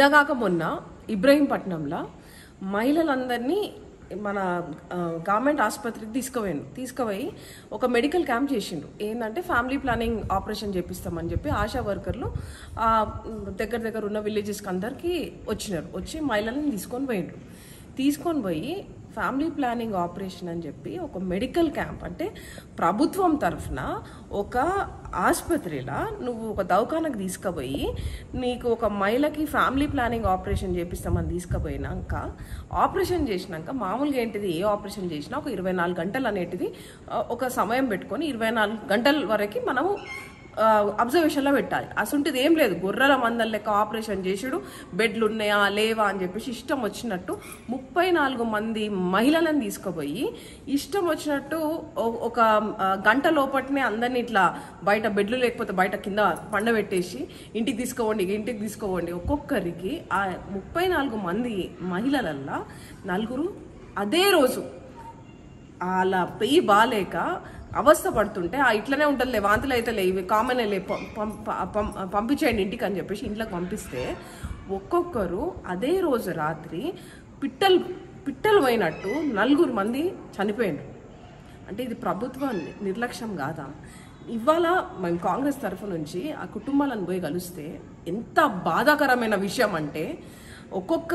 నిన్నగాక మొన్న ఇబ్రహీంపట్నంలో మహిళలందరినీ మన గవర్నమెంట్ ఆసుపత్రికి తీసుకుపోయి ఒక మెడికల్ క్యాంప్ చేసిండ్రు. ఏంటంటే ఫ్యామిలీ ప్లానింగ్ ఆపరేషన్ చేపిస్తామని చెప్పి ఆశా వర్కర్లు దగ్గర ఉన్న విలేజెస్కి అందరికీ వచ్చి మహిళలను తీసుకొని పోయి ఫ్యామిలీ ప్లానింగ్ ఆపరేషన్ అని చెప్పి ఒక మెడికల్ క్యాంప్, అంటే ప్రభుత్వం తరఫున ఒక ఆసుపత్రిలో నువ్వు ఒక దవాఖానకు తీసుకుపోయి నీకు ఒక మహిళకి ఫ్యామిలీ ప్లానింగ్ ఆపరేషన్ చేపిస్తామని తీసుకుపోయినాక ఆపరేషన్ చేసినాక మామూలుగా ఏంటిది ఏ ఆపరేషన్ చేసినా ఒక 24 గంటలు అనేటిది ఒక సమయం పెట్టుకొని 24 గంటల వరకు మనము అబ్జర్వేషన్లో పెట్టాలి. అసంటిది ఏం లేదు, గొర్రెల మందల లెక్క ఆపరేషన్ చేసుడు, బెడ్లు ఉన్నాయా లేవా అని చెప్పేసి ఇష్టం వచ్చినట్టు 34 మంది మహిళలను తీసుకుపోయి ఇష్టం వచ్చినట్టు ఒక గంట లోపటినే అందరినీ ఇట్లా బయట బెడ్లు లేకపోతే బయట కింద పండబెట్టేసి ఇంటికి తీసుకోవండి. ఒక్కొక్కరికి ఆ 34 మంది మహిళలల్లా 4 అదే రోజు అలా పెయ్యి బాలేక అవస్థ పడుతుంటే ఇట్లనే ఉంటుందిలే, వాంతులు అయితే ఇవి కామన్ లే, పంపించేయండి ఇంటికి అని చెప్పేసి ఇంట్లోకి పంపిస్తే ఒక్కొక్కరు అదే రోజు రాత్రి పిట్టలు పోయినట్టు 4 మంది చనిపోయిండ్రు. అంటే ఇది ప్రభుత్వం నిర్లక్ష్యం కాదా? ఇవాళ మేము కాంగ్రెస్ తరఫు నుంచి ఆ కుటుంబాలను పోయి కలిస్తే ఎంత బాధాకరమైన విషయం అంటే ఒక్కొక్క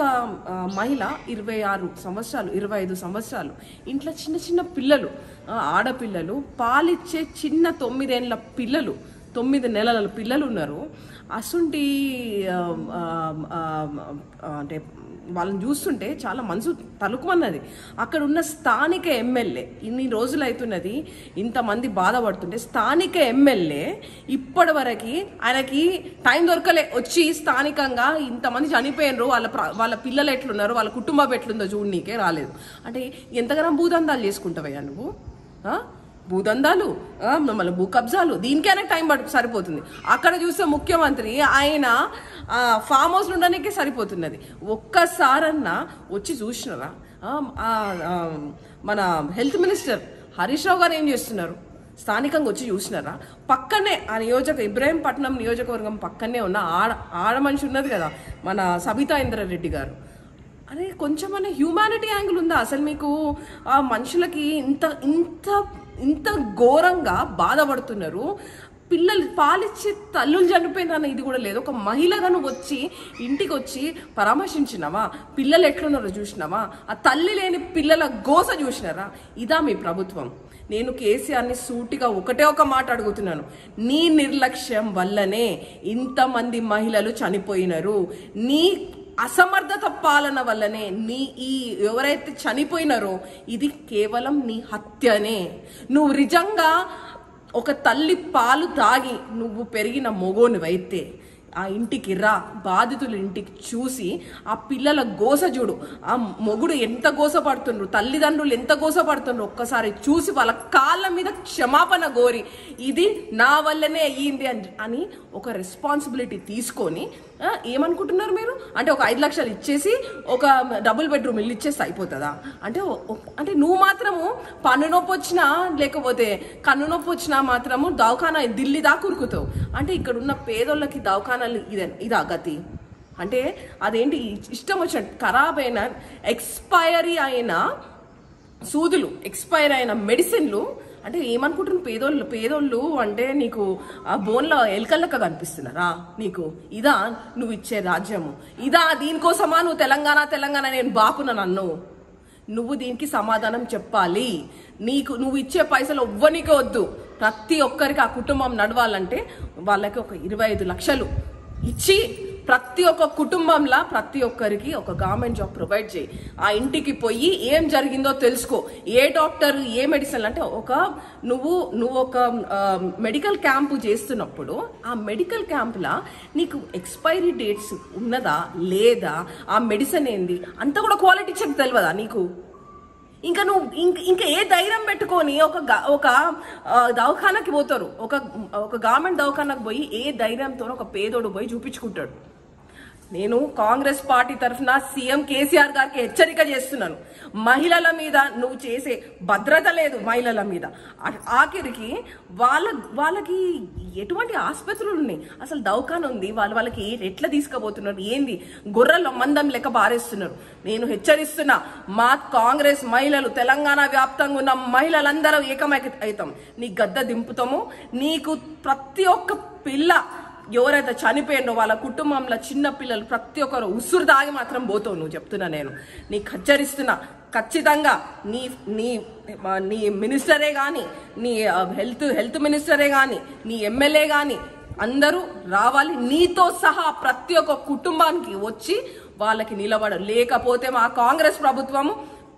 మహిళ 26 సంవత్సరాలు 25 సంవత్సరాలు ఇంట్లో చిన్న పిల్లలు, ఆడపిల్లలు, పాలిచ్చే చిన్న 9 ఏళ్ళ పిల్లలు, 9 నెలల పిల్లలు ఉన్నారు. అసుంటి అంటే వాళ్ళని చూస్తుంటే చాలా మనసు తలుకుమన్నది. అక్కడ ఉన్న స్థానిక ఎమ్మెల్యే ఇన్ని రోజులు అవుతున్నది, ఇంతమంది బాధపడుతుంటే స్థానిక ఎమ్మెల్యే ఇప్పటి వరకు ఆయనకి టైం దొరకలే వచ్చి స్థానికంగా ఇంతమంది చనిపోయినరు, వాళ్ళ పిల్లలు ఎట్లున్నారు, వాళ్ళ కుటుంబం ఎట్లుందో చూడనీకే రాలేదు. అంటే ఎంతగానో భూదందాలు చేసుకుంటావయ్యా నువ్వు, భూదందాలు మళ్ళీ భూ కబ్జాలు, దీనికైనా టైం సరిపోతుంది. అక్కడ చూస్తే ముఖ్యమంత్రి ఆయన ఫామ్ హౌస్ ఉండడానికే సరిపోతున్నది. ఒక్కసారన్నా వచ్చి చూసినారా? మన హెల్త్ మినిస్టర్ హరీష్ రావు గారు ఏం చేస్తున్నారు? స్థానికంగా వచ్చి చూసినారా? పక్కనే ఆ ఇబ్రహీంపట్నం నియోజకవర్గం పక్కనే ఉన్న ఆడ మనిషి ఉన్నది కదా మన సబితా ఇంద్రారెడ్డి గారు. అరే కొంచెమన్నా హ్యూమానిటీ యాంగిల్ ఉందా అసలు మీకు? ఆ మనుషులకి ఇంత ఘోరంగా బాధపడుతున్నారు. పిల్లలు పాలిచ్చి తల్లులు చనిపోయిందన్న ఇది కూడా లేదు. ఒక మహిళగా నువ్వు వచ్చి ఇంటికి వచ్చి పరామర్శించినావా? పిల్లలు ఎట్లున్నారో చూసినావా? ఆ తల్లి లేని పిల్లల గోస చూసినారా? ఇదా మీ ప్రభుత్వం? నేను కేసీఆర్ని సూటిగా ఒక మాట అడుగుతున్నాను. నీ నిర్లక్ష్యం వల్లనే ఇంతమంది మహిళలు చనిపోయినారు. నీ అసమర్థత పాలన వల్లనే ఎవరైతే చనిపోయినారో ఇది కేవలం నీ హత్యనే. నువ్వు నిజంగా ఒక తల్లి పాలు తాగి నువ్వు పెరిగిన మొగోనివైతే ఆ ఇంటికి రా, బాధితుల ఇంటికి చూసి ఆ పిల్లల గోస చూడు, ఆ మొగుడు ఎంత గోసపడుతుండ్రు, తల్లిదండ్రులు ఎంత గోసపడుతుండ్రు ఒక్కసారి చూసి వాళ్ళ కాళ్ళ మీద క్షమాపణ కోరి ఇది నా వల్లనే అయ్యింది అని ఒక రెస్పాన్సిబిలిటీ తీసుకొని ఏమనుకుంటున్నారు మీరు? అంటే ఒక 5 లక్షలు ఇచ్చేసి ఒక డబుల్ బెడ్రూమ్ ఇల్లు ఇచ్చేస్తే అయిపోతుందా? అంటే నువ్వు మాత్రము పన్ను నొప్పి వచ్చినా లేకపోతే కన్ను నొప్పి వచ్చినా మాత్రము దవాఖానా ఢిల్లీ దాకా ఉరుకుతావు. అంటే ఇక్కడ ఉన్న పేదోళ్ళకి దవాఖానాలు ఇదా గతి? అంటే అదేంటి ఇష్టం వచ్చినట్టు ఖరాబ్ అయిన ఎక్స్పైరీ అయిన సూదులు, ఎక్స్పైర్ అయిన మెడిసిన్లు, అంటే ఏమనుకుంటున్నారు పేదోళ్ళు అంటే నీకు ఆ బోన్లో ఎలకల్లక కనిపిస్తున్నారా నీకు? ఇదా నువ్వు ఇచ్చే రాజ్యము? ఇదా దీనికోసమా నువ్వు తెలంగాణ నేను బాపున నన్ను? నువ్వు దీనికి సమాధానం చెప్పాలి. నువ్వు ఇచ్చే పైసలు ఎవ్వనికే వద్దు. ప్రతి ఒక్కరికి ఆ కుటుంబం నడవాలంటే వాళ్ళకి ఒక 25 లక్షలు ఇచ్చి ప్రతి ఒక్క కుటుంబంలో ప్రతి ఒక్కరికి ఒక గవర్నమెంట్ జాబ్ ప్రొవైడ్ చేయి. ఆ ఇంటికి పోయి ఏం జరిగిందో తెలుసుకో. ఏ డాక్టర్ ఏ మెడిసిన్ అంటే నువ్వు ఒక మెడికల్ క్యాంపు చేస్తున్నప్పుడు ఆ మెడికల్ క్యాంపులో నీకు ఎక్స్పైరీ డేట్స్ ఉన్నదా లేదా, ఆ మెడిసిన్ ఏంది అంతా కూడా క్వాలిటీ చెక్ తెలియదా నీకు? ఇంకా నువ్వు ఇంకా ఏ ధైర్యం పెట్టుకొని ఒక దవాఖానకి పోతారు, ఒక గవర్నమెంట్ దవాఖానకు పోయి ఏ ధైర్యంతో ఒక పేదోడు పోయి చూపించుకుంటాడు? నేను కాంగ్రెస్ పార్టీ తరఫున సీఎం కేసీఆర్ గారికి హెచ్చరిక చేస్తున్నాను. మహిళల మీద నువ్వు చేసే భద్రత లేదు. మహిళల మీద ఆఖరికి వాళ్ళకి ఎటువంటి ఆసుపత్రులు ఉన్నాయి, అసలు దవాఖాన ఉంది, వాళ్ళకి ఎట్లా తీసుకుపోతున్నారు, ఏంది గొర్రెల మందం లెక్క బారేస్తున్నారు. నేను హెచ్చరిస్తున్నా, మా కాంగ్రెస్ మహిళలు తెలంగాణ వ్యాప్తంగా ఉన్న మహిళలందరూ ఏకమైతాం, నీ గద్ద దింపుతాము. నీకు ప్రతి ఒక్క పిల్ల ఎవరైతే చనిపోయిందో వాళ్ళ కుటుంబంలో చిన్న పిల్లలు ప్రతి ఒక్కరు ఉసురు దాగి మాత్రం పోతావు నువ్వు. చెప్తున్నా, నేను నీకు హెచ్చరిస్తున్నా. ఖచ్చితంగా నీ నీ నీ మినిస్టరే కానీ, నీ హెల్త్ మినిస్టరే కానీ, నీ ఎమ్మెల్యే కానీ అందరూ రావాలి. నీతో సహా ప్రతి ఒక్క కుటుంబానికి వచ్చి వాళ్ళకి నిలబడరు. లేకపోతే మా కాంగ్రెస్ ప్రభుత్వము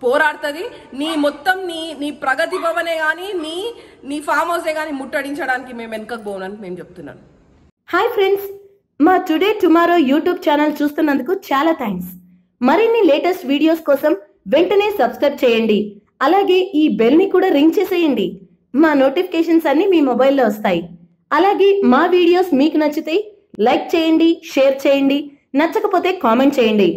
పోరాడుతుంది. నీ ప్రగతి భవనే కానీ, నీ ఫామ్ హౌసే కానీ ముట్టడించడానికి మేము వెనుకకు పోనని మేము చెప్తున్నాను. హాయ్ ఫ్రెండ్స్, మా టుడే టుమారో యూట్యూబ్ ఛానల్ చూస్తున్నందుకు చాలా థ్యాంక్స్. మరిన్ని లేటెస్ట్ వీడియోస్ కోసం వెంటనే సబ్స్క్రైబ్ చేయండి. అలాగే ఈ బెల్ ని కూడా రింగ్ చేసేయండి. మా నోటిఫికేషన్స్ అన్ని మీ మొబైల్లో వస్తాయి. అలాగే మా వీడియోస్ మీకు నచ్చితే లైక్ చేయండి, షేర్ చేయండి, నచ్చకపోతే కామెంట్ చేయండి.